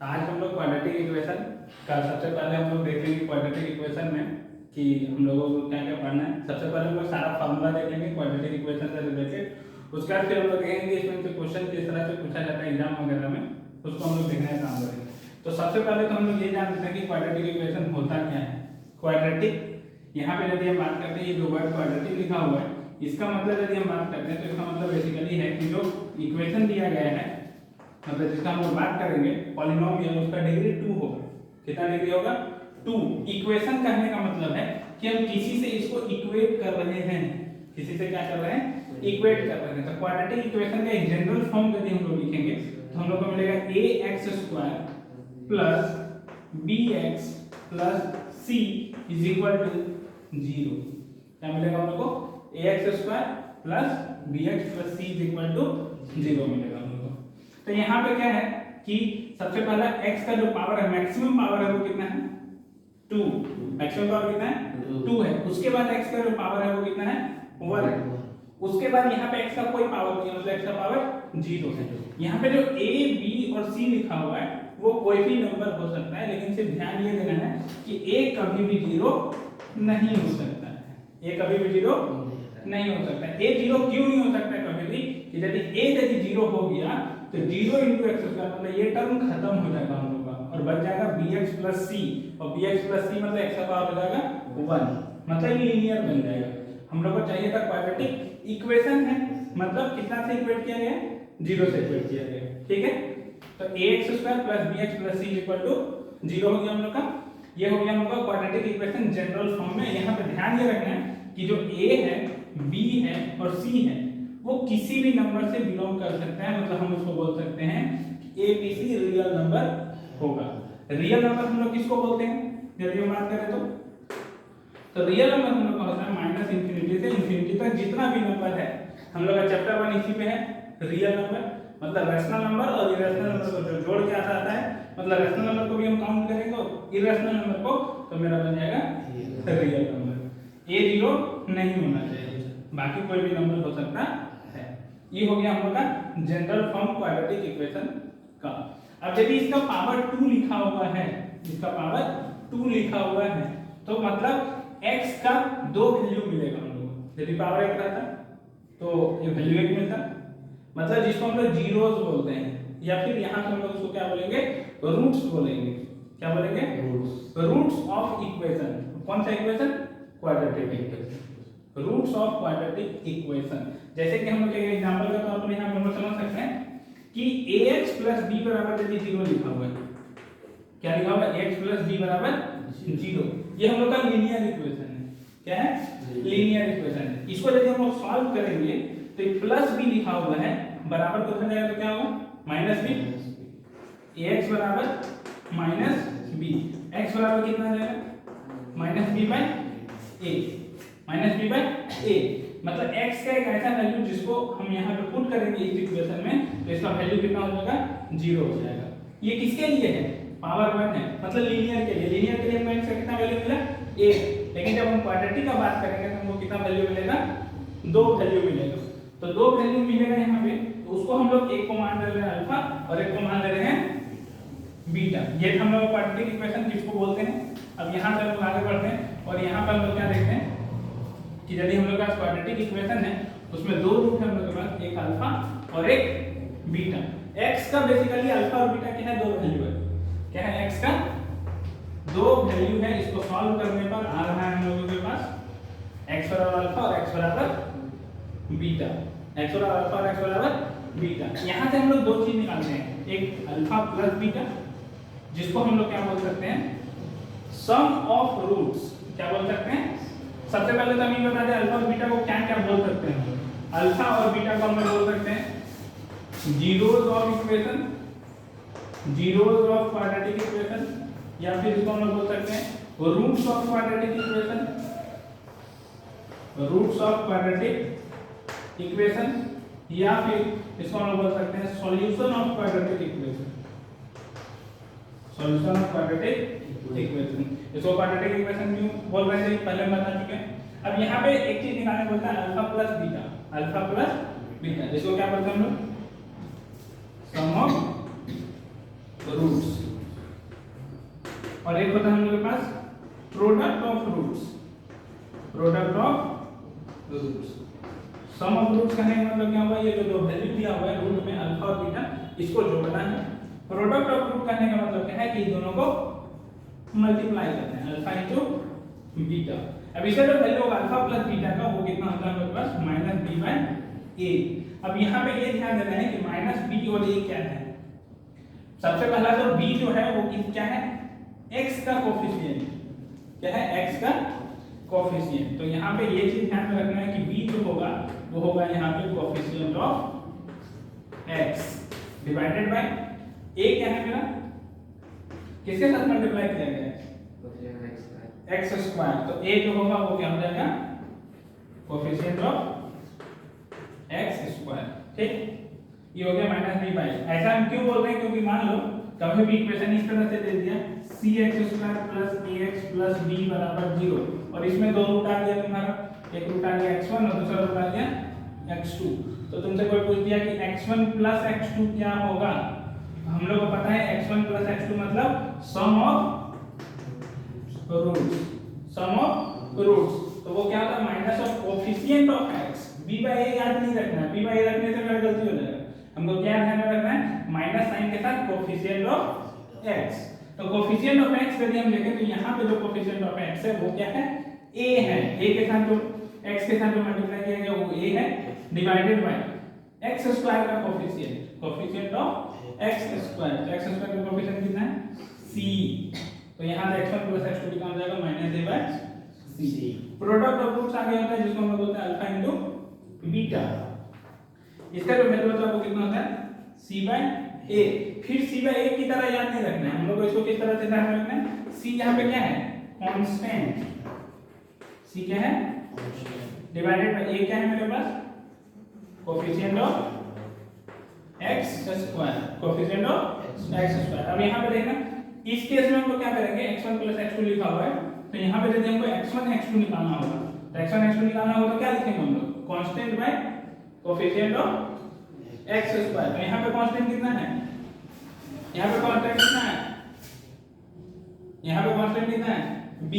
आज हम लोग क्वाड्रेटिक इक्वेशन का सबसे पहले हम लोग देखेंगे क्वाड्रेटिक इक्वेशन में कि हम लोगों को क्या क्या पढ़ना है। सबसे पहले हम लोग सारा फार्मूला देखेंगे क्वाड्रेटिक इक्वेशन से रिलेटेड। उसके बाद फिर हम लोग देखेंगे इसमें से क्वेश्चन किस तरह से पूछा जाता है एग्जाम वगैरह में, उसको हम लोग देखने का काम करेंगे। तो सबसे पहले तो हम लोग ये जान लेते हैं कि क्वाड्रेटिक इक्वेशन होता क्या है। क्वाड्रेटिक यहाँ पे यदि हम बात करते हैं, ये जो वर्ड क्वाड्रेटिक लिखा हुआ है इसका मतलब यदि हम बात करते हैं तो इसका मतलब बेसिकली है कि जो इक्वेशन दिया गया है, मतलब जिसका हम लोग बात करेंगे पॉलिनोमियल, उसका डिग्री 2 होगा। कितना डिग्री होगा? 2। इक्वेशन कहने का मतलब है कि हम किसी से इसको इक्वेट कर रहे हैं, किसी से क्या कर रहे हैं? इक्वेट कर रहे हैं। तो क्वाड्रेटिक इक्वेशन का एक जनरल फॉर्म यदि हम लोग लिखेंगे तो हम लोग को मिलेगा ax² plus bx plus c is equal to 0। क्या मिलेगा हम लोग को? ax² plus bx plus c is equal to 0 मिलेगा हम लोग को। तो यहाँ पे क्या है कि सबसे पहला x का जो पावर है, मैक्सिमम पावर है वो कितना है? 2। मैक्सिमम पावर कितना है? 2 है। उसके बाद x का जो पावर है वो कितना है? 1 है। उसके बाद यहाँ पे x का कोई पावर नहीं है, मतलब x का पावर 0 है। यहाँ पे जो a b और c लिखा हुआ है वो कोई भी नंबर हो सकता है, लेकिन सिर्फ ध्यान ये देना है कि a कभी भी 0 नहीं हो सकता है। a कभी भी 0 नहीं हो सकता है। a 0 क्यों नहीं हो सकता है कभी भी? कि यदि a यदि 0 हो गया तो 0 × x² मतलब ये टर्म खत्म हो जाएगा हम लोग का और बच जाएगा bx प्लस c, और bx प्लस c मतलब x का पावर हो जाएगा 1, मतलब ये लीनियर बन जाएगा। हम लोग को चाहिए था क्वाड्रेटिक इक्वेशन है, मतलब कितना से इक्वेट किया गया? 0 से इक्वेट किया गया। ठीक है, तो ax² plus bx plus c equal to 0 हो गया हम लोग का। ये हो गया हम लोग का क्वाड्रेटिक इक्वेशन जनरल फॉर्म में। यहाँ पे ध्यान ये रखना है कि जो a है, b है और c है वो किसी भी नंबर से बिलोंग कर सकता है, मतलब हम उसको बोल सकते हैं कि a b c real number होगा। रियल नंबर हम लोग किसको बोलते हैं यदि हम बात करें तो रियल नंबर हम लोग का होता है माइनस इंफिनिटी से इंफिनिटी तक जितना भी नंबर है। हम लोग का चैप्टर 1 इसी पे है। रियल नंबर मतलब रैशनल नंबर और इरेशनल नंबर को जो जोड़ के आता है, मतलब रैशनल नंबर को भी हम काउंट करेंगे और इरेशनल नंबर को तो मेरा बन जाएगा रियल नंबर। a 0 नहीं होना चाहिए, बाकी कोई भी नंबर हो सकता है। ये हो गया हम लोग का जनरल फॉर्म क्वाड्रेटिक इक्वेशन का। अब यदि इसका पावर 2 लिखा हुआ है, इसका पावर 2 लिखा हुआ है तो मतलब x का 2 वैल्यू मिलेगा हम लोग को। यदि पावर 1 रहता तो ये वैल्यू 1 मिलता, मतलब जिसको हम लोग जीरोस बोलते हैं, या फिर यहाँ से हम लोग उसको क्या बोलेंगे? रूट्स बोलेंगे। क्या बोलेंगे? Roots of equation. कौन सा equation? Quadratic equation. Roots of quadratic equation. जैसे कि हम लोग एक एग्जांपल का तौर पर यहाँ पे हम लोग समझ सकते हैं कि ax प्लस b बराबर यदि 0 लिखा हुआ है। क्या लिखा हुआ है? ax प्लस b बराबर 0। ये हम लोग का लीनियर इक्वेशन है। क्या है? लीनियर इक्वेशन है। इसको यदि हम लोग सॉल्व करेंगे तो ये प्लस b लिखा हुआ है बराबर को जाएगा तो क्या होगा? Minus b। ax बराबर माइनस b, x बराबर कितना आ जाएगा? Minus b by a, minus b by a। मतलब x का एक ऐसा वैल्यू जिसको हम यहाँ पे पुट करेंगे इस इक्वेशन में तो इसका वैल्यू कितना हो जाएगा? 0 हो जाएगा। ये किसके लिए है? पावर 1 है, मतलब लीनियर के लिए। लीनियर के लिए हमको x का कितना वैल्यू मिला? 1। लेकिन जब हम क्वाड्रेटिक का बात करेंगे तो हमको कितना वैल्यू मिलेगा? 2 वैल्यू मिलेगा। तो 2 वैल्यू मिलेगा यहाँ पे, तो उसको हम लोग एक को मान ले रहे हैं अल्फा और एक को मान ले रहे हैं बीटा। ये हम लोग क्वाड्रेटिक इक्वेशन किसको बोलते हैं। अब यहाँ से हम लोग आगे बढ़ते हैं और यहाँ पर हम लोग क्या देखते हैं कि यदि हम लोग का क्वाड्रेटिक इक्वेशन है उसमें 2 रूट है हम लोग के पास, एक अल्फा और एक बीटा। x का बेसिकली अल्फा और बीटा क्या है? 2 वैल्यू है। क्या है? x का 2 वैल्यू है। इसको सॉल्व करने पर आ रहा है हम लोगों के पास x बराबर अल्फा और x बराबर बीटा। x बराबर अल्फा और x बराबर बीटा। यहाँ से हम लोग 2 चीज निकालते हैं, एक अल्फा प्लस बीटा जिसको हम लोग क्या बोल सकते हैं? सम ऑफ रूट्स। क्या बोल सकते हैं? सबसे पहले तो हम ये बता दें अल्फा और बीटा को क्या क्या बोल सकते हैं। अल्फा और बीटा को हम लोग बोल सकते हैं zeros of equation, zeros of quadratic equation, या फिर इसको हम लोग बोल सकते हैं roots of quadratic equation, roots of quadratic equation, या फिर इसको हम लोग बोल सकते हैं solution of quadratic equation, solution of quadratic equation. इसको क्वाड्रेटिक इक्वेशन क्यों बोल रहे थे पहले हम बता चुके हैं। अब यहाँ पे एक चीज निकालने बोलता है alpha plus beta, alpha plus beta, जिसको क्या बोलते हैं हम लोग? Sum of roots. और एक होता है हम लोग के पास product of roots. Product of roots, sum of roots कहने का मतलब क्या हुआ, ये जो दो वैल्यू दिया हुआ है रूट में अल्फा और बीटा, इसको जोड़ना है। प्रोडक्ट ऑफ रूट कहने का मतलब क्या है कि दोनों को मल्टीप्लाई करना है, अल्फा इनटू बीटा। अब इसका जो वैल्यू होगा अल्फा प्लस बीटा का वो कितना होता है हमारे पास माइनस बी बाई ए। अब यहाँ पे ये ध्यान देना है कि माइनस बी और ए क्या है। सबसे पहला तो b जो है वो क्या है, x का कोफिशिएंट, क्या है x का कोफिशिएंट। तो यहाँ पे ये चीज ध्यान में रखना है कि b जो होगा वो होगा यहाँ पे coefficient of x divided by a क्या है मेरा, किसके साथ मल्टीप्लाई किया गया है, x स्क्वायर। तो a जो होगा वो क्या हो जाएगा कोफिशिएंट ऑफ x स्क्वायर, ठीक। ये हो गया माइनस बी बाई। ऐसा हम क्यों बोल रहे हैं, क्योंकि मान लो कभी भी इक्वेशन इस तरह से दे दिया cx square plus ax plus b बराबर 0 और इसमें दो रूट आ गया तुम्हारा, एक रूट आ गया x1 और दूसरा रूट आ गया x2। तो तुमसे कोई पूछ दिया कि x1 प्लस x2 क्या होगा, हम लोग को पता है x1 प्लस x2 मतलब sum of roots, sum of roots. तो वो क्या होता है minus of coefficient of x। b by a याद नहीं रखना है, b बाय a रखने से मेरा गलती हो जाएगा। हमको क्या ध्यान में रखना है, माइनस साइन के साथ कोफिशिएंट ऑफ x। तो कोफिशिएंट ऑफ x यदि हम देखें तो यहाँ पे जो कोफिशिएंट ऑफ x है वो क्या है, a है। a के साथ जो x के साथ जो मल्टीप्लाई किया गया वो a है डिवाइडेड बाय x स्क्वायर का coefficient, coefficient of x square. तो x स्क्वायर का कोफिशिएंट कितना है c। तो यहाँ से x1 प्लस x2 कितना हो जाएगा minus a by c। Product of roots आगे होता है जिसको हम लोग बोलते हैं अल्फा इनटू बीटा। इसका जो वैल्यू होता है वो कितना होता है c बाय a। फिर c बाय a की तरह याद नहीं रखना है, हम लोग को इसको किस तरह से ध्यान में रखना है, c यहाँ पे क्या है कांस्टेंट, c क्या है डिवाइडेड बाय a क्या है मेरे पास coefficient of x square, coefficient of x square. अब यहाँ पे देखना इस केस में हम लोग क्या करेंगे, x1 प्लस x2 लिखा हुआ है तो यहाँ पे यदि हमको x1 x2 निकालना होगा तो x1 x2 निकालना होगा तो क्या लिखेंगे हम लोग constant bye coefficient of x square. तो यहाँ पे कांस्टेंट कितना है, यहाँ पे कांस्टेंट कितना है, यहाँ पे कांस्टेंट कितना है b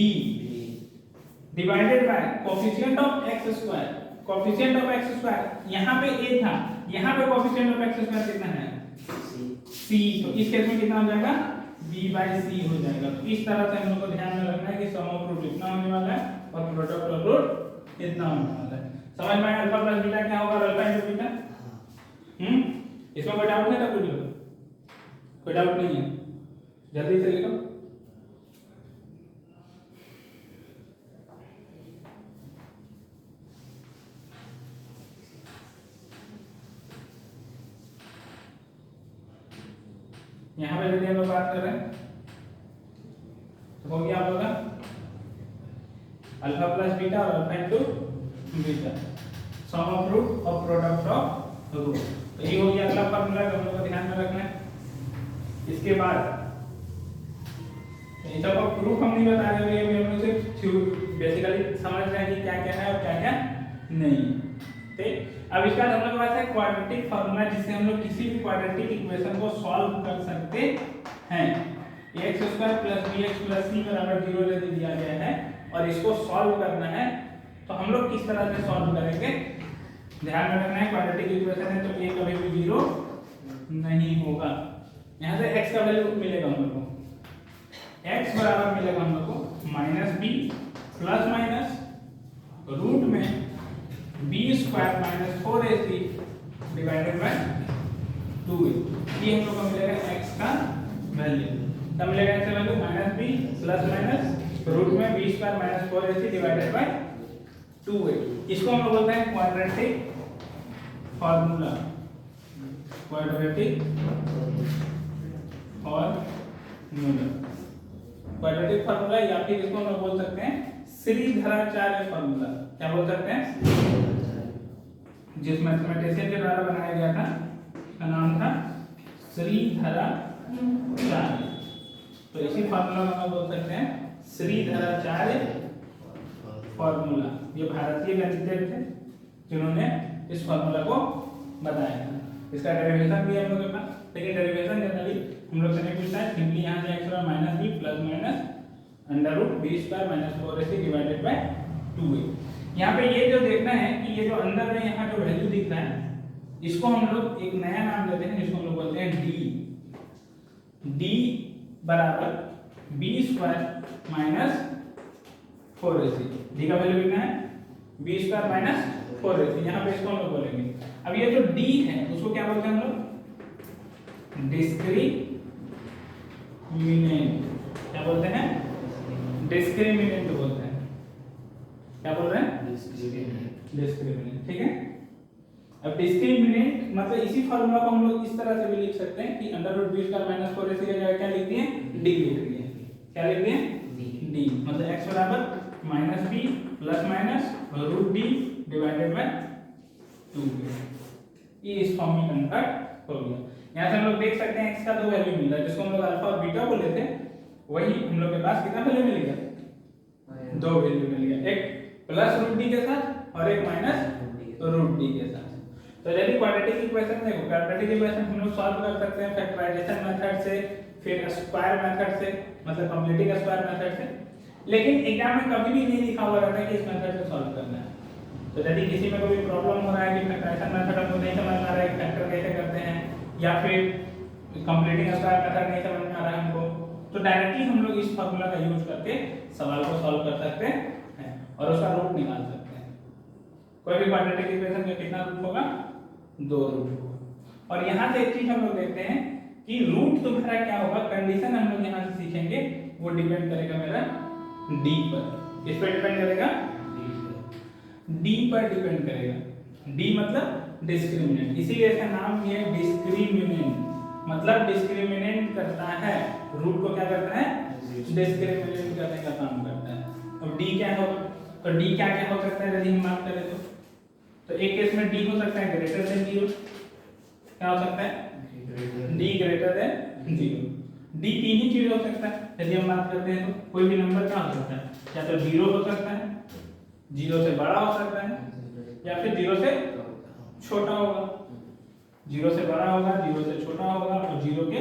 divided by coefficient of x square, coefficient of x square यहाँ पे a था, यहाँ पे कोफिशिएंट ऑफ x स्क्वायर कितना है c। तो इस केस में कितना हो जाएगा b बाय c हो जाएगा। तो इस तरह से हम लोग को ध्यान में रखना है कि सम ऑफ रूट इतना होने वाला है और प्रोडक्ट ऑफ रूट इतना होने वाला है। समझ में आया अल्फा प्लस बीटा क्या होगा, अल्फा इनटू बीटा। इसमें कोई डाउट नहीं था, कोई डाउट नहीं है, जल्दी से लिखो। यहाँ पे यदि हम लोग बात कर रहे हैं तो हो गया आप लोग अल्फा प्लस बीटा और alpha into beta, sum of root और प्रोडक्ट ऑफ रूट। तो ये हो गया अगला फार्मूला जो हम लोग को ध्यान में रखना है। इसके बाद इन सबका प्रूफ हम नहीं बता रहे हैं, हम लोग सिर्फ बेसिकली समझ रहे हैं कि क्या क्या है और क्या क्या नहीं। ठीक, अब इसके बाद हम लोग के पास है क्वाड्रेटिक फार्मूला जिससे हम लोग किसी भी क्वाड्रेटिक इक्वेशन को सॉल्व कर सकते हैं। x square plus bx plus c बराबर 0 यदि दिया गया है और इसको सॉल्व करना है तो हम लोग किस तरह से सॉल्व करेंगे, ध्यान में रखना है क्वाड्रेटिक इक्वेशन है तो a कभी भी 0 नहीं होगा। यहाँ से x का वैल्यू मिलेगा हम लोग को, x बराबर मिलेगा हम लोग को minus b plus minus root में b square minus 4ac divided by 2a। ये हम लोग को मिलेगा x का वैल्यू, तब मिलेगा x का value minus b plus minus root में b square minus 4ac divided by 2a। इसको हम लोग बोलते हैं quadratic formula, quadratic formula, quadratic formula या फिर इसको हम लोग बोल सकते हैं श्रीधराचार्य फार्मूला। क्या बोल सकते हैं, जिस मैथमेटिशियन के द्वारा बनाया गया था उसका नाम था श्रीधराचार्य। तो इसी फार्मूला को हम बोल सकते हैं श्रीधराचार्य फार्मूला। ये भारतीय गणितज्ञ थे जिन्होंने इस फार्मूला को बताया था। इसका डेरिवेशन भी है हम लोग के पास। लेकिन डेरिवेशन जनरली हम लोग से नहीं पूछता है, सिंपली यहाँ से x minus B plus minus under root B square minus 4ac divided by 2a। यहाँ पे ये जो देखना है कि ये जो अंदर में यहाँ जो वैल्यू दिख रहा है इसको हम लोग एक नया नाम देते हैं, जिसको हम लोग बोलते हैं d बराबर B square minus 4ac। D का वैल्यू कितना है बी स्क्वायर माइनस 4ac, यहाँ पे इसको हम लोग बोलेंगे। अब ये जो d है उसको क्या बोलते हैं हम लोग, डिस्क्रिमिनेंट। क्या बोलते हैं, डिस्क्रिमिनेंट बोलते हैं। क्या बोल रहे हैं, डिस्क्रिमिनेंट। ठीक है, अब डिस्क्रिमिनेंट मतलब इसी फार्मूला को हम लोग इस तरह से भी लिख सकते हैं कि under root B square minus 4ac की जगह क्या लिख दिए, डी लिख दिए। क्या लिख दिए, डी, मतलब x बराबर minus B plus minus root D divided by 2। ये इस फॉर्म में कन्वर्ट हो गया। यहाँ से हम लोग देख सकते हैं x का दो वैल्यू मिल रहा है, जिसको हम लोग अल्फा और बीटा बोले थे, वही हम लोग के पास कितना वैल्यू मिल गया, दो वैल्यू मिल गया, एक प्लस रूट डी के साथ और एक माइनस रूट डी के साथ। तो यदि क्वाड्रेटिक इक्वेशन देखो, क्वाड्रेटिक इक्वेशन हम लोग सॉल्व कर सकते हैं फैक्टराइजेशन मेथड से, फिर स्क्वायर मेथड से, मतलब कंप्लीटिंग स्क्वायर मेथड से, लेकिन एग्जाम में कभी भी नहीं लिखा हुआ रहता है कि इस मेथड से सॉल्व करना है। तो यदि किसी में कोई प्रॉब्लम हो रहा है कि फैक्टराइजेशन मेथड हमको नहीं समझ में आ रहा है फैक्टर कैसे करते हैं, या फिर कंप्लीटिंग स्क्वायर मेथड नहीं समझ में आ रहा है हमको, तो डायरेक्टली हम लोग इस फार्मूला का यूज करके सवाल को सॉल्व कर सकते हैं और उसका रूट निकाल सकते हैं। कोई भी क्वाड्रेटिक इक्वेशन का कितना रूट होगा, दो रूट होगा। और यहाँ से एक चीज हम लोग देखते हैं कि रूट तुम्हारा क्या होगा, कंडीशन हम लोग यहाँ से सीखेंगे, वो डिपेंड करेगा मेरा डी पर। किस पर डिपेंड करेगा, डी पर डिपेंड करेगा। डी मतलब डिस्क्रिमिनेंट, इसीलिए इसका नाम ये है डिस्क्रिमिनेंट, मतलब डिस्क्रिमिनेंट करता है, रूट को क्या करता है, डिस्क्रिमिनेंट करने का काम करता है। अब डी क्या होगा, तो डी क्या क्या हो सकता है यदि हम बात करें तो एक केस में डी हो सकता है ग्रेटर देन 0। क्या हो सकता है, डी ग्रेटर देन 0। डी तीन ही चीज हो सकता है यदि हम बात करते हैं, तो कोई भी नंबर क्या हो सकता है, या तो 0 हो सकता है, 0 से बड़ा हो सकता है, या फिर 0 से छोटा होगा। 0 से बड़ा होगा, 0 से छोटा होगा और 0 के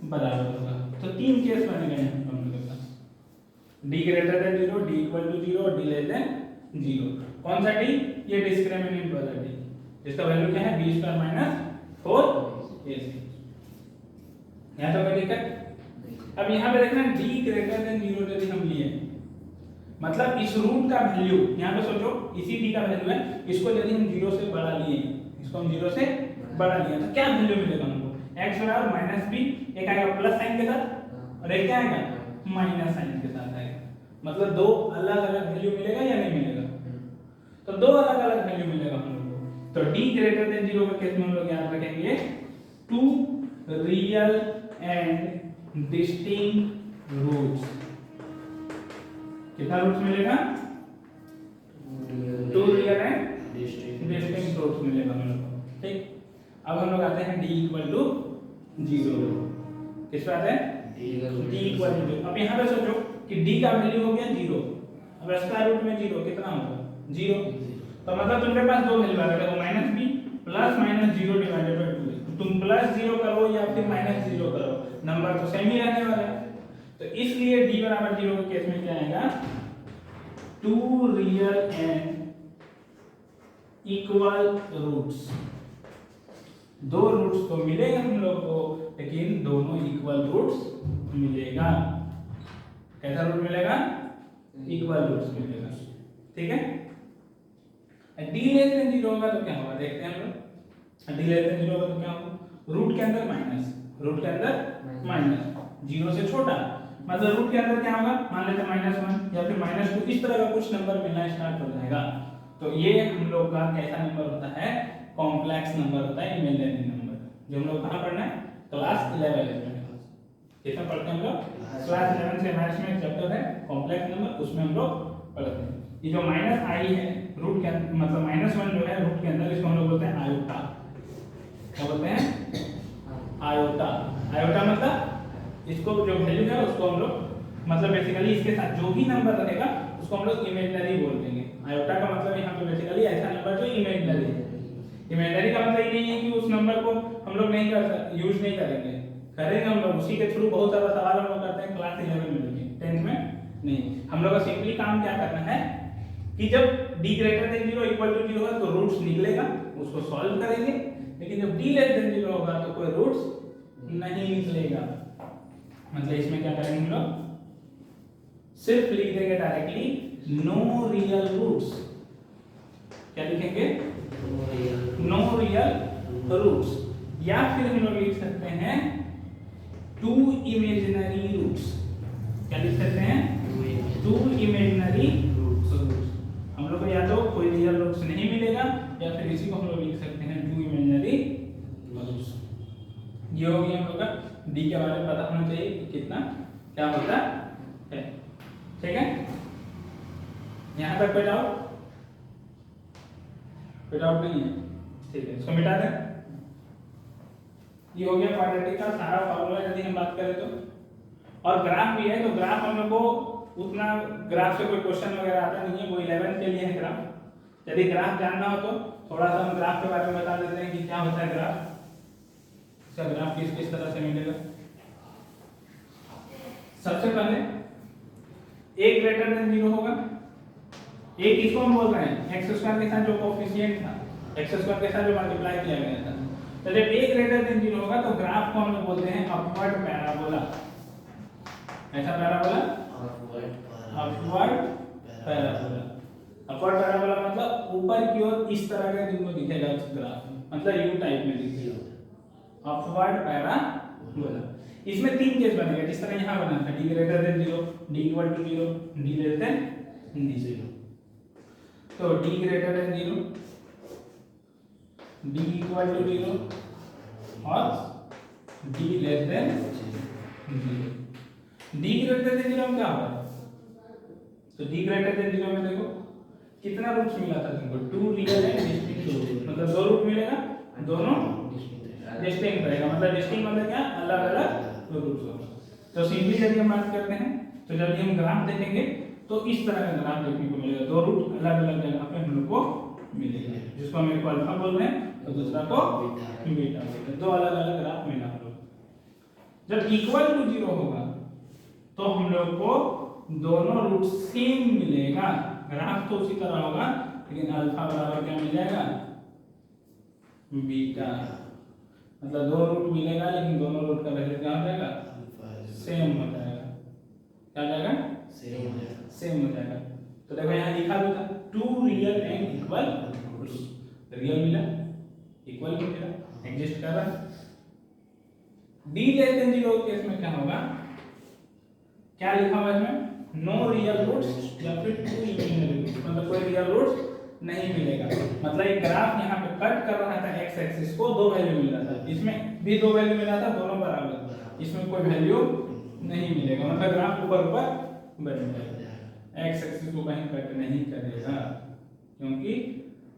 बराबर होगा। तो तीन केस बन गए हैं हम लोगों के पास, D greater than 0, D equal to 0 और डी लेस देन 0। कौन सा डी, ये डिस्क्रिमिनेंट वाला डी, जिसका वैल्यू क्या है बी स्क्वायर माइनस 4ac। यहाँ तो कोई दिक्कत। अब यहाँ पे देखना डी ग्रेटर देन 0 यदि हम लिए, मतलब इस रूट का वैल्यू, यहाँ पे सोचो इसी डी का वैल्यू है, इसको यदि हम 0 से बड़ा लिए, इसको हम 0 से बड़ा लिया, तो क्या वैल्यू मिलेगा हमको, x बराबर माइनस बी, एक आएगा प्लस साइन के साथ और एक क्या आएगा माइनस साइन के साथ आएगा। मतलब दो अलग अलग वैल्यू मिलेगा या नहीं मिलेगा, तो दो अलग अलग वैल्यू मिलेगा हम लोग को। तो d ग्रेटर देन 0 के केस में हम लोग याद रखेंगे two real and distinct roots. कितना रूट्स मिलेगा, two real and distinct roots मिलेगा हम लोग को। ठीक, अब हम लोग आते हैं d इक्वल टू 0। किस पे आते हैं, d इक्वल टू 0। अब यहाँ पे सोचो कि d का वैल्यू हो गया 0, अब स्क्वायर रूट में 0 कितना होगा 0, तो मतलब तुम्हारे पास दो वैल्यू आ गए, तो minus B plus minus 0 divided by 2। तुम प्लस 0 करो या फिर माइनस 0 करो, नंबर तो सेम ही रहने वाला है। तो इसलिए d बराबर 0 के केस में क्या आएगा, two real and equal roots. दो रूट्स तो मिलेगा हम लोग को, लेकिन दोनों इक्वल रूट्स मिलेगा। कैसा रूट मिलेगा, इक्वल रूट्स मिलेगा। ठीक है, डी लेस देन 0 होगा तो क्या होगा, देखते हैं हम लोग। डी लेस देन 0 होगा तो क्या होगा, रूट के अंदर माइनस, रूट के अंदर माइनस, 0 से छोटा, मतलब रूट के अंदर क्या होगा, मान लेते हैं -1 या फिर -2, इस तरह का कुछ नंबर मिलना स्टार्ट हो जाएगा। तो ये हम लोग का कैसा नंबर होता है, कॉम्प्लेक्स नंबर होता है, इमेजिनरी नंबर, जो हम लोग कहाँ पढ़ना है, क्लास 11 में। कितना पढ़ते हैं हम लोग, क्लास 11 से मैथ्स में एक चैप्टर है कॉम्प्लेक्स नंबर, उसमें हम लोग पढ़ते हैं। ये जो माइनस आई है रूट के अंदर, मतलब -1 जो है रूट के अंदर, इसको हम लोग बोलते हैं आयोटा। क्या बोलते हैं, आयोटा। आयोटा मतलब इसको जो वैल्यू है उसको हम लोग, मतलब बेसिकली इसके साथ जो भी नंबर रहेगा उसको हम लोग इमेजिनरी बोल देंगे। आयोटा का मतलब यहाँ पे बेसिकली ऐसा नंबर जो इमेजिनरी है। इमेजिनरी का मतलब ये नहीं है कि उस नंबर को हम लोग नहीं कर यूज नहीं करेंगे, करेंगे हम लोग उसी के थ्रू। बहुत सारा सवाल हम लोग करते हैं क्लास 11 में, लेकिन 10th में नहीं। हम लोग का सिंपली काम क्या करना है कि जब d greater than 0 equal to 0 है तो रूट्स निकलेगा, उसको सॉल्व करेंगे। लेकिन जब d लेस देन 0 होगा तो कोई रूट्स नहीं निकलेगा। मतलब इसमें क्या करेंगे हम लोग, सिर्फ लिख देंगे डायरेक्टली नो रियल रूट्स। क्या लिखेंगे, नो रियल रूट्स। या फिर हम लोग लिख सकते हैं टू इमेजिनरी रूट्स। क्या लिख सकते हैं, टू इमेजिनरी रूट्स। हम लोग को या तो कोई रियल रूट्स नहीं मिलेगा या फिर इसी को हम लोग लिख सकते हैं टू इमेजिनरी रूट्स। ये हो गया हम लोग का डी के बारे में पता होना चाहिए कि कितना क्या होता है। ठीक है, यहां तक कोई डाउट? कोई डाउट नहीं है? ठीक है, इसको मिटा दें। ये हो गया क्वाड्रेटिक का सारा फॉर्मूला यदि हम बात करें तो। और ग्राफ भी है, तो ग्राफ हम लोग को उतना ग्राफ से कोई क्वेश्चन वगैरह आता नहीं है, वो 11 के लिए है ग्राफ। यदि ग्राफ जानना हो तो थोड़ा सा हम ग्राफ के बारे में बता देते हैं कि क्या होता है ग्राफ। इसका ग्राफ किस किस तरह से मिलेगा। सबसे पहले a ग्रेटर देन 0 होगा। a किसको हम बोल रहे हैं, एक्स स्क्वायर के साथ जो कोएफिशिएंट था, एक्स स्क्वायर के साथ जो मल्टीप्लाई किया गया था। तो जब a ग्रेटर देन 0 होगा तो ग्राफ को हम लोग बोलते हैं अपवर्ड पैराबोला। ऐसा parabola, upward parabola. Upward parabola मतलब ऊपर की ओर इस तरह का तुमको दिखेगा ग्राफ, मतलब यू टाइप में दिखेगा अपवर्ड पैराबोला। इसमें तीन केस बनेगा, जिस तरह यहाँ बना था d greater than 0, d equal to 0, d less than 0। तो d greater than 0, d equal to 0 और d less than 0। d greater than 0 में क्या होगा, तो d ग्रेटर देन 0 में देखो कितना रूट्स मिला था तुमको, 2 रियल एंड डिस्टिंक्ट रूट। मतलब दो रूट मिलेगा, दोनों डिस्टिंक्ट रहेगा। मतलब डिस्टिंक्ट मतलब क्या, अलग अलग रूट्स होगा। तो सिंपली यदि हम बात करते हैं तो जब हम ग्राफ देखेंगे तो इस तरह का ग्राफ देखने को मिलेगा। दो रूट अलग अलग जगह पे हम लोग को मिलेगा, जिसको हम एक को अल्फा बोल रहे हैं और दूसरा को बीटा बोलते हैं। दो अलग अलग ग्राफ मिला हम लोग। जब इक्वल टू 0 होगा तो हम लोग को दोनों रूट सेम मिलेगा। ग्राफ तो उसी तरह होगा लेकिन अल्फा बराबर क्या मिल जाएगा, बीटा। मतलब दो रूट मिलेगा लेकिन दोनों रूट का वैल्यू क्या हो जाएगा, सेम हो जाएगा। क्या हो जाएगा, सेम हो जाएगा। तो देखो यहाँ लिखा भी था two real and equal roots. Real मिला, इक्वल भी मिला, एग्जिस्ट कर रहा है। d लेस देन 0 केस में क्या होगा, क्या लिखा हुआ है इसमें, नो रियल रूट्स या फिर टू इमेजिनरी रूट्स। मतलब कोई रियल रूट्स नहीं मिलेगा। मतलब एक ग्राफ यहाँ पे कट कर रहा था एक्स एक्सिस को, दो वैल्यू मिल रहा था, इसमें भी दो वैल्यू मिला था, दोनों बराबर, इसमें कोई वैल्यू नहीं मिलेगा। मतलब ग्राफ ऊपर ऊपर बढ़ जाएगा, एक्स एक्सिस को कहीं कट नहीं करेगा, क्योंकि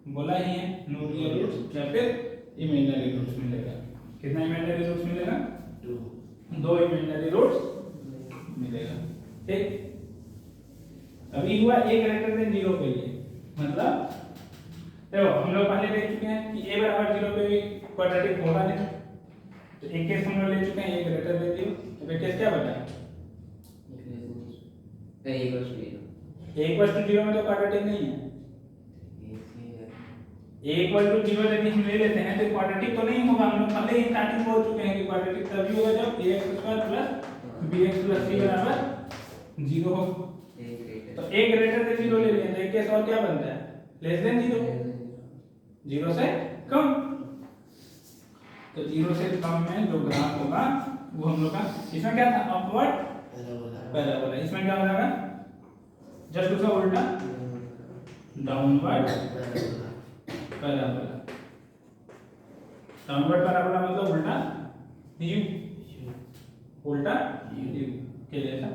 बोला ही है नो रियल रूट्स या फिर इमेजिनरी रूट्स मिलेगा। कितना इमेजिनरी रूट्स मिलेगा, दो इमेजिनरी रूट्स मिलेगा। ठीक, अभी हुआ a ग्रेटर देन 0 के लिए। मतलब देखो हम लोग पहले देख चुके हैं कि a बराबर 0 पे भी क्वाड्रेटिक होगा नहीं। तो एक केस हम लोग ले चुके हैं a ग्रेटर देन 0। तो एक केस क्या बचा, a इक्वल टू 0 में तो क्वाड्रेटिक नहीं है। a इक्वल टू 0 यदि हम ले लेते हैं तो क्वाड्रेटिक तो नहीं होगा। हम लोग पहले ही स्टार्टिंग बोल चुके हैं कि क्वाड्रेटिक तभी होगा जब ax² + bx + c बराबर 0 हो। तो a ग्रेटर देन 0 ले लिया तो एक केस और क्या बनता है, लेस देन 0, 0 से कम। तो 0 से कम में जो ग्राफ होगा वो हम लोग का, इसमें क्या था, अपवर्ड पैराबोला। इसमें क्या हो जाएगा, जस्ट उसका उल्टा, डाउनवर्ड पैराबोला। डाउनवर्ड पैराबोला मतलब उल्टा यू, उल्टा यू के जैसा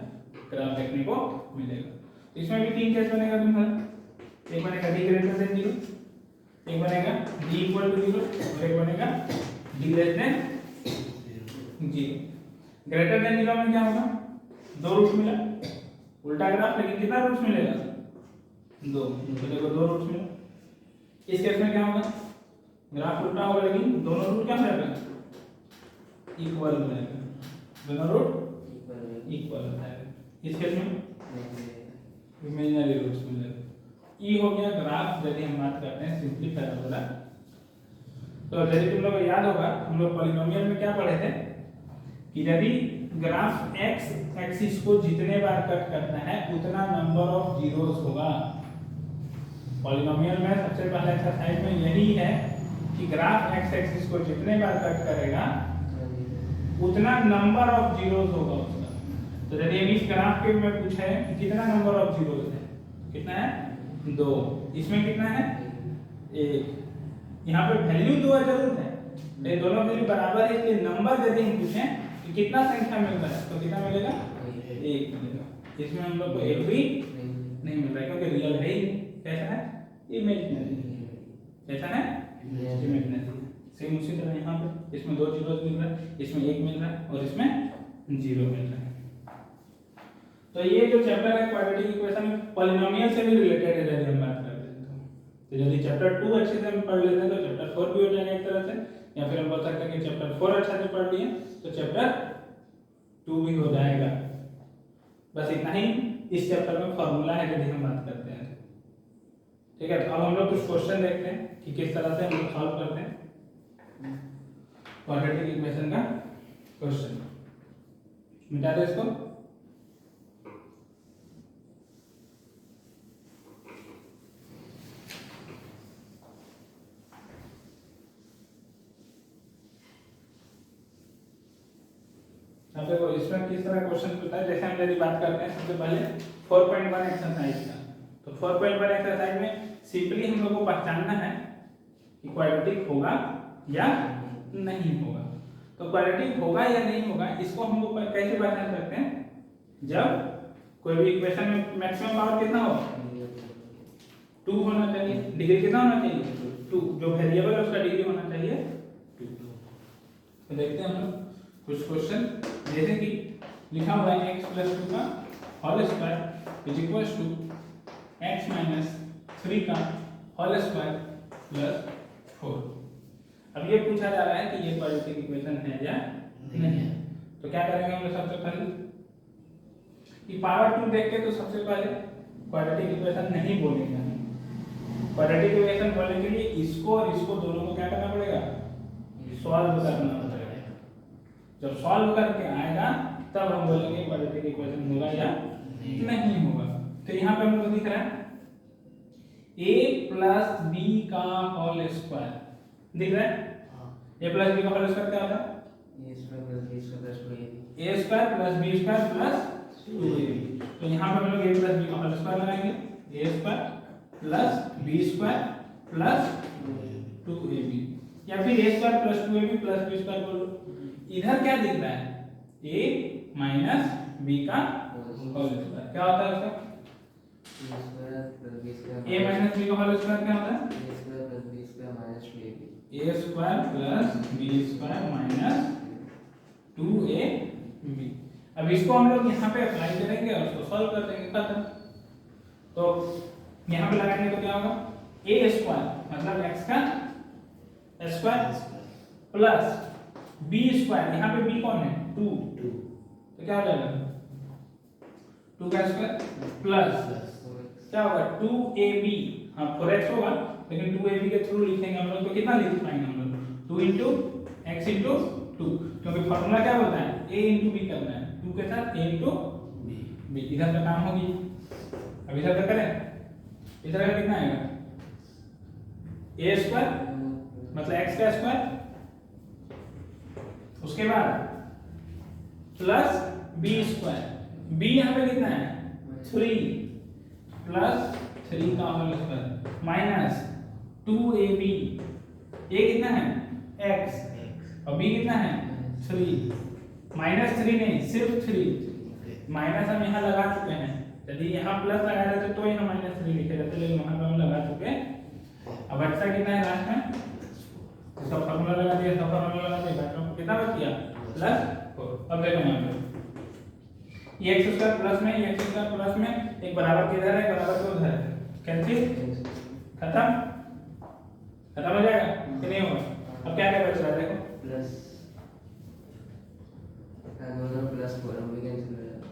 ग्राफ देखने को मिलेगा। इसमें भी तीन केस बनेगा तुम्हारा, एक बनेगा d ग्रेटर देन 0, एक बनेगा d इक्वल टू 0 और एक बनेगा d less than 0। Greater than 0 में क्या होगा, दो रूट मिला, उल्टा ग्राफ, लेकिन कितना रूट्स मिलेगा, दो। तो देखो दो रूट्स मिला। इस केस में क्या होगा, ग्राफ उल्टा होगा लेकिन दोनों रूट क्या मिलेगा, इक्वल हो जाएगा, दोनों रूट इक्वल हो जाएगा। इस केस में इमेजिनरी रूट्स मिलेगा। ई हो गया ग्राफ यदि हम बात करते हैं सिंपली पैराबोला। तो यदि तुम लोग को याद होगा हम लोग पॉलिनोमियल में क्या पढ़े थे कि यदि ग्राफ एक्स एक्सिस को जितने बार कट करता है उतना नंबर ऑफ जीरोस होगा। पॉलिनोमियल में सबसे पहले एक्सरसाइज में यही है कि ग्राफ एक्स एक्सिस को जितने बार कट करेगा उतना नंबर ऑफ जीरोस होगा उसका। तो यदि हम इस ग्राफ के में पूछे कि कितना नंबर ऑफ जीरोस है, कितना है 2, इसमें कितना है 1, यहाँ पे वैल्यू 2 जरूर है, ये दोनों वैल्यू बराबर है, इसलिए नंबर यदि हम पूछें कि कितना संख्या मिल रहा है तो कितना मिलेगा 1 मिलेगा। इसमें हम लोग को 1 भी नहीं मिल रहा है क्योंकि रियल है ही। कैसा है इमेजिनरी, कैसा है इमेजिनरी। सेम उसी तरह यहाँ पे इसमें 2 जीरोस मिल रहा है, इसमें 1 मिल रहा है और इसमें 0 मिल रहा है। तो ये जो चैप्टर है क्वाड्रेटिक इक्वेशन पॉलिनोमियल से भी रिलेटेड है यदि हम बात करते हैं तो यदि चैप्टर 2 अच्छे से हम पढ़ लेते हैं तो चैप्टर 4 भी हो जाएगा एक तरह से, या फिर हम बोल सकते हैं कि चैप्टर 4 अच्छा से पढ़ लिए तो चैप्टर 2 भी हो जाएगा। बस इतना ही इस चैप्टर में फॉर्मूला है यदि हम बात करते हैं। ठीक है, तो अब हम लोग कुछ क्वेश्चन देखते हैं कि किस तरह से हम लोग सॉल्व करते हैं क्वाड्रेटिक इक्वेशन का क्वेश्चन। मिटा दो इसको। अब देखो इसमें किस तरह क्वेश्चन पूछता है। जैसे हम यदि बात करते हैं सबसे पहले 4.1 एक्सरसाइज का, तो 4.1 एक्सरसाइज में सिंपली हम लोग को पहचानना है कि क्वाड्रेटिक होगा या नहीं होगा। तो क्वाड्रेटिक होगा या नहीं होगा इसको हम लोग कैसे पहचान सकते हैं, जब कोई भी इक्वेशन में मैक्सिमम पावर कितना हो 2 होना चाहिए, डिग्री कितना होना चाहिए 2, जो वेरिएबल है उसका डिग्री होना चाहिए 2। तो देखते हैं हम लोग कुछ क्वेश्चन, जैसे कि लिखा हुआ है x + 2 का whole square is equal to x - 3 का होल स्क्वायर प्लस 4। अब ये पूछा जा रहा है कि ये क्वाड्रेटिक इक्वेशन है या नहीं है। तो क्या करेंगे हम लोग सबसे पहले कि पावर 2 देख के तो सबसे पहले क्वाड्रेटिक इक्वेशन नहीं बोलेंगे हम। क्वाड्रेटिक इक्वेशन बोलने के लिए इसको और इसको दोनों को क्या करना पड़ेगा, सॉल्व करना पड़ेगा। जब सॉल्व करके आएगा तब हम बोलेंगे क्वाड्रेटिक इक्वेशन होगा या नहीं होगा। तो यहाँ पे हम लोग दिख रहा है a + b का होल स्क्वायर दिख रहा है। a + b का होल स्क्वायर क्या होता है a² + b² + 2ab। तो यहाँ पे हम लोग a + b का होल स्क्वायर लगाएंगे, a² + b² + 2ab, या फिर a² + 2ab + b² बोलो। इधर क्या दिख रहा है a - b का होल स्क्वायर, क्या होता है उसका a - b का होल स्क्वायर क्या होता है a² + b² - 2ab। अब इसको हम लोग यहाँ पे अप्लाई करेंगे और उसको सॉल्व कर देंगे, खत्म। तो यहाँ पे लगाएंगे तो क्या होगा a² मतलब x का स्क्वायर प्लस b², यहाँ पे b कौन है 2, तो क्या हो जाएगा 2 का स्क्वायर प्लस क्या होगा 2ab। हाँ 4x होगा लेकिन 2ab के थ्रू लिखेंगे हम लोग तो कितना लिख पाएंगे हम लोग 2 × x × 2, क्योंकि फॉर्मूला क्या बोलता है a × b करना है, 2 के साथ a × b। इधर का काम होगी। अब इधर का करें, इधर का कितना आएगा a² मतलब x का स्क्वायर, उसके बाद प्लस b², b यहाँ पे कितना है 3 प्लस 3 का whole square minus 2ab, a कितना है x और b कितना है 3, -3 नहीं सिर्फ 3, माइनस हम यहाँ लगा चुके हैं। यदि यहाँ प्लस लगा देते तो यहाँ -3 लिखे जाते, लेकिन वहां पे हम लगा चुके हैं। अब अच्छा कितना है लास्ट में, इसका फार्मूला लगा दिया, इसका फार्मूला लगा दिया, बैक कितना बच गया +4। अब देखो यहाँ पे ये x² प्लस में ये x² प्लस में एक बराबर किधर है, बराबर तो उधर है, कैंसिल, खत्म खत्म हो जाएगा कि नहीं होगा। अब क्या क्या बच रहा है देखो दोनों प्लस 4 हम भी कैंसिल हो जाएगा।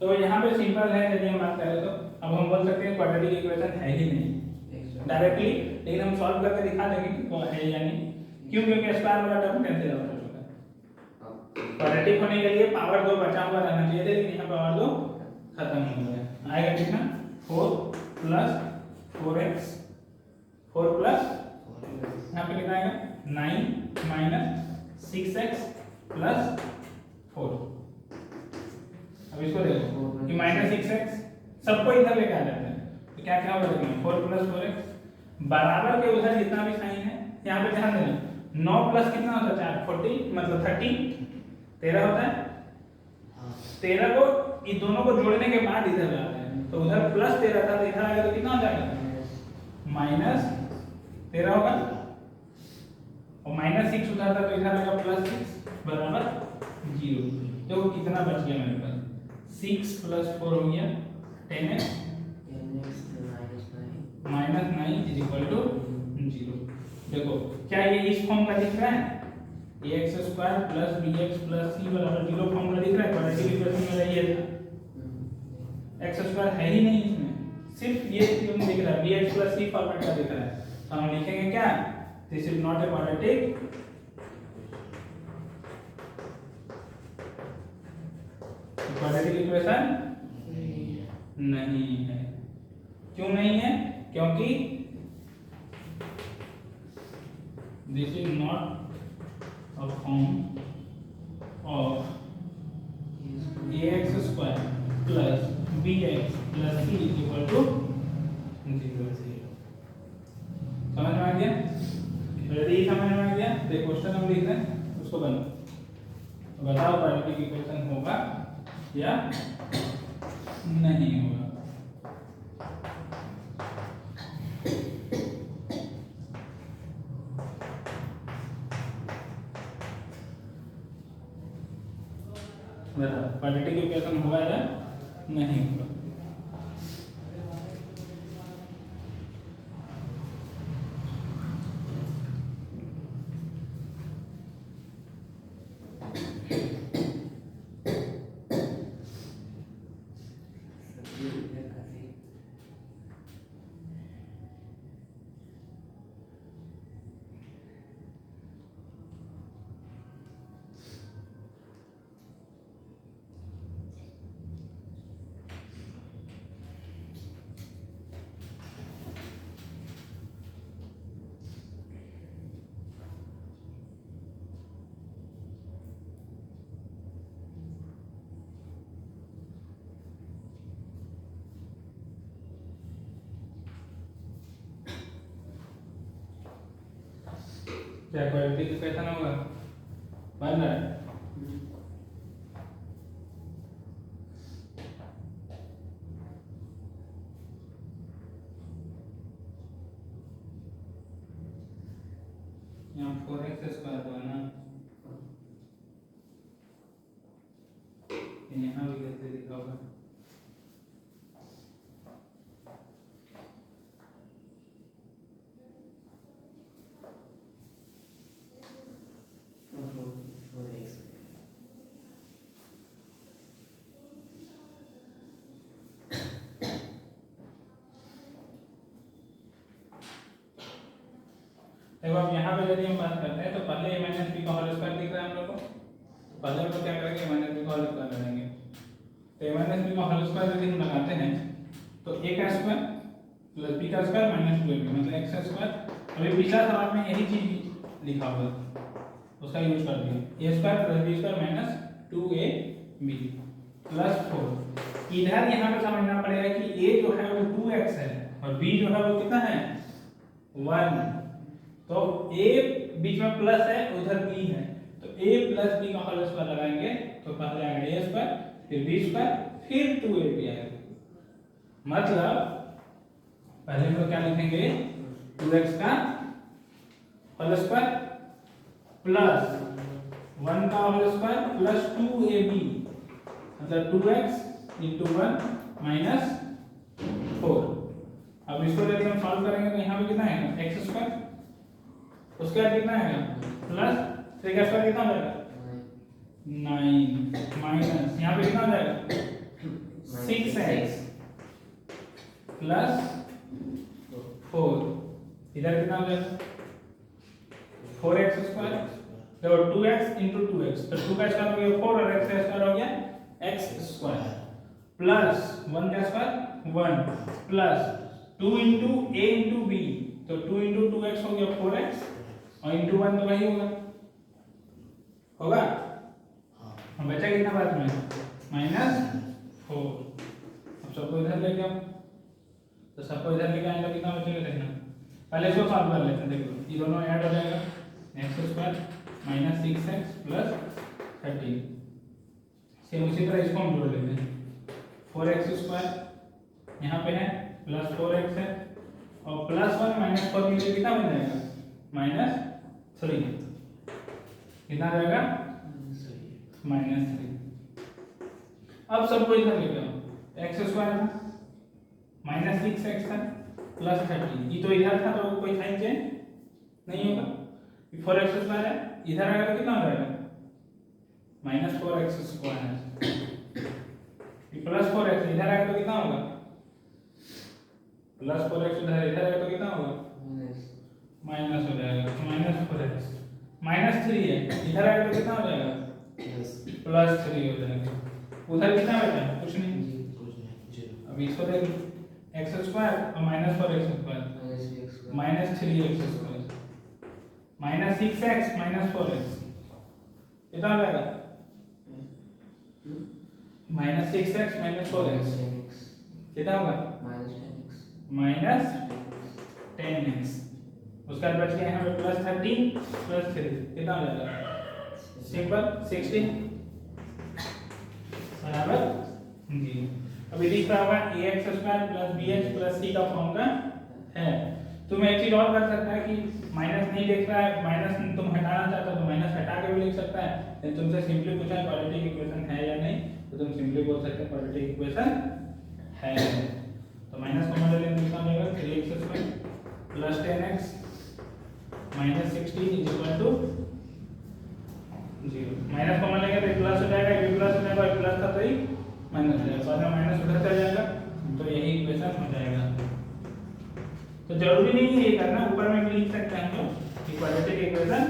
तो यहाँ पे सिंपल है, यदि हम बात करें तो अब हम बोल सकते हैं क्वाड्रेटिक इक्वेशन है ही नहीं डायरेक्टली, लेकिन हम सॉल्व करके दिखा देंगे कि वो है या नहीं। क्यों? क्योंकि स्क्वायर वाला टर्म कैंसिल आउट हो चुका है। क्वाड्रेटिक होने के लिए पावर 2 बचा हुआ रहना चाहिए था, लेकिन यहाँ पावर 2 खत्म हो गया। आएगा कितना? 4 प्लस 4x 4 प्लस यहाँ पे कितना आएगा? 9 माइनस 6x प्लस 4। अब इसको देखो कि माइनस 6x सबको इधर लेके आ जाते हैं, तो क्या क्या होगा? 4 प्लस 4x बराबर के उधर जितना भी साइन है यहाँ पे ध्यान देना। 9 प्लस कितना होता है? 40 मतलब 30 13 होता है। 13 को इन दोनों को जोड़ने के बाद इधर लाते हैं, तो उधर प्लस 13 था, तो इधर आएगा तो कितना हो जाएगा? माइनस 13 होगा। और माइनस 6 उधर था, तो इधर आएगा प्लस 6 बराबर 0। देखो कितना बच गया मेरे पास? 6 प्लस 4 हो गया 10x minus 9 is equal to 0। देखो क्या ये इस फॉर्म का दिख रहा है? ax square plus bx plus c बराबर 0 फॉर्म का दिख रहा है। क्वाड्रेटिक इक्वेशन में रही है x स्क्वायर है ही नहीं इसमें, सिर्फ ये क्यों दिख रहा है? bx प्लस c फॉर्मेट का दिख रहा है। तो हम लिखेंगे क्या? This is not a quadratic equation नहीं है। क्यों नहीं है? क्योंकि this is not a form of ax square plus bx plus c equal to 0। समझ में आ गया? यदि समझ में आ गया तो क्वेश्चन हम लिख रहे हैं, उसको बनो। तो बताओ क्वाड्रेटिक इक्वेशन होगा या नहीं होगा? बताओ क्वाड्रेटिक इक्वेशन होगा या नहीं होगा? क्या क्वाड्रेटिक इक्वेशन होगा? बन रहा है? यहाँ 4x स्क्वायर हुआ ना, यहाँ भी कैसे लिखा होगा? देखो अब यहाँ पे यदि हम बात करते हैं तो पहले a माइनस बी का होल स्क्वायर दिख रहा है हम लोग को। पहले हम लोग क्या करेंगे? a माइनस बी का होल स्क्वायर लगाएंगे। तो a माइनस बी का होल स्क्वायर यदि हम लगाते हैं तो a का स्क्वायर प्लस b का स्क्वायर माइनस 2ab मतलब x स्क्वायर। अभी पिछला सवाल में यही चीज लिखा हुआ उसका यूज कर दिया। a square plus b square minus 2ab plus 4। इधर यहाँ पे समझना पड़ेगा कि a जो है वो 2x है और b जो है वो कितना है? 1। तो a बीच में प्लस है, उधर b है, तो a प्लस b का होल स्क्वायर लगाएंगे तो पहले आएगा a स्क्वायर फिर b स्क्वायर फिर 2ab आएगा। मतलब पहले हम लोग क्या लिखेंगे? 2x का होल स्क्वायर प्लस 1 का होल स्क्वायर प्लस 2ab मतलब 2x इंटू 1 माइनस 4। अब इसको यदि हम सॉल्व करेंगे तो यहाँ पे कितना आएगा? x स्क्वायर उसके बाद कितना आएगा प्लस 3 का स्क्वायर कितना हो जाएगा 9 माइनस यहाँ पे कितना हो जाएगा 6x प्लस 4 इधर कितना हो जाएगा 4x स्क्वायर देखो 2x into 2x तो 2 का स्क्वायर हो गया 4 और x का स्क्वायर हो गया x स्क्वायर प्लस 1 का square 1 plus 2 into a into b तो 2 into 2x हो गया 4x और into 1 तो वही होगा हम बचा कितना बाद में -4 अब सबको इधर लेके आओ तो सबको इधर लेके आए तो कितना बचेगा देखना पहले इसको सॉल्व कर लेते हैं देखो ये दोनों ऐड हो जाएगा x² - 6x + 13 सेम उसी तरह इसको हम जोड़ लेते हैं 4x² यहाँ पे है प्लस 4x है और प्लस 1 माइनस 4 मिलके कितना बन जाएगा -3 कितना रहेगा -3 अब सबको इधर लेके आओ x² था -6x था प्लस 13 ये तो इधर था तो कोई साइन चेंज नहीं होगा 4x² है इधर आएगा तो कितना हो जाएगा -4x² ये प्लस 4x इधर आएगा तो कितना होगा प्लस 4x इधर आएगा तो कितना होगा माइनस हो जाएगा -4x -3 है इधर आएगा तो कितना हो जाएगा +3 हो जाएगा उधर कितना बचा कुछ नहीं अब इसको देख x² और -4x² -3x² -6x -4x कितना हो जाएगा -6x -4x कितना होगा -10x उसका बच गया यहाँ पे +13 +3 कितना हो जाएगा सिंपल 16 बराबर जी अभी दिख रहा होगा ax² + bx + c का फॉर्म का है तुम एक चीज और कर सकता है कि माइनस नहीं देख रहा है माइनस तुम हटाना चाहता हो तो माइनस हटा के भी लिख सकता है लेकिन तुमसे सिंपली पूछा है क्वाड्रेटिक इक्वेशन है या नहीं तो तुम सिंपली बोल सकते हो क्वाड्रेटिक इक्वेशन है तो माइनस कॉमन ले लेंगे कितना मिलेगा 3x² + 10x -16 = 0 माइनस कॉमन लेंगे तो प्लस हो जाएगा ये प्लस हो जाएगा प्लस था तो ही माइनस हो जाएगा बाद में माइनस उधर चला जाएगा तो यही इक्वेशन हो जाएगा तो जरूरी नहीं है ये करना ऊपर में भी लिख सकते हैं हम लोग कि क्वाड्रेटिक इक्वेशन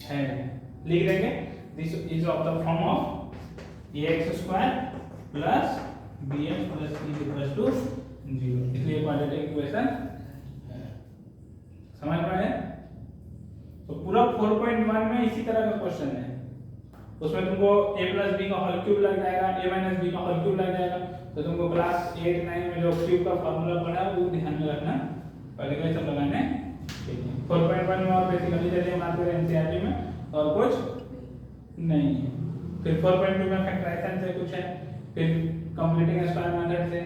है लिख देंगे this is of the form of ax² + bx + c = 0 इसलिए क्वाड्रेटिक इक्वेशन है समझ में आया तो पूरा 4.1 में इसी तरह का क्वेश्चन है उसमें तुमको a + b का होल क्यूब लग जाएगा a - b का होल क्यूब लग जाएगा तो तुमको क्लास 8 9 में जो क्यूब का फार्मूला पढ़ा वो ध्यान में रखना पहले सब लगाने चाहिए 4.1 में और बेसिकली जैसे हम आते हैं एनसीईआरटी में और कुछ नहीं है फिर 4.2 में फैक्टराइजेशन से कुछ है फिर कंप्लीटिंग स्क्वायर मेथड से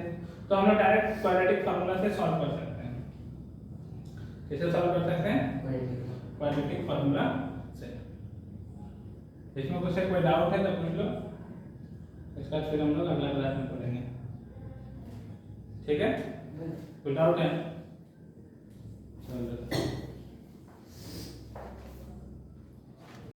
तो हम लोग डायरेक्ट क्वाड्रेटिक फार्मूला से सॉल्व कर सकते हैं कैसे सॉल्व कर सकते हैं क्वाड्रेटिक फार्मूला से इसमें कुछ कोई डाउट है तो पूछ लो इसका फिर हम लोग अगला क्लास में पढ़ेंगे ठीक है कोई डाउट है चलो